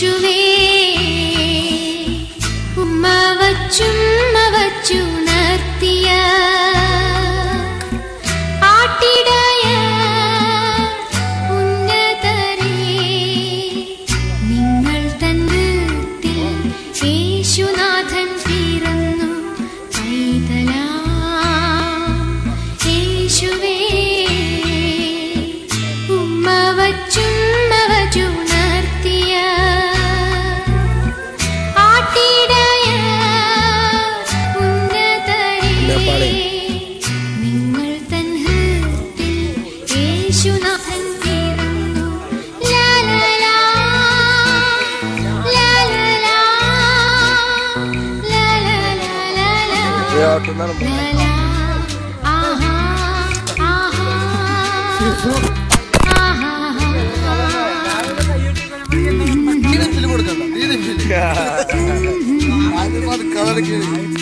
യേശുവേ ഉമ്മ വച്ചുണർത്തിയ ആട്ടിടയ ഉന്നതരേ നിങ്ങൾ തൻ വീട്ടിൽ യേശുനാഥൻ പിറന്നു പൈതലാ യേശുവേ ഉമ്മ വച്ചുണർത്തിയ ആട്ടിടയ ഉന്നതരേ നിങ്ങൾ തൻ ഹൃത്തിൽ യേശുനാഥൻ പിറന്നു ലാലാ ലാലാ ലാലാ ആഹാ ആഹാ കളർ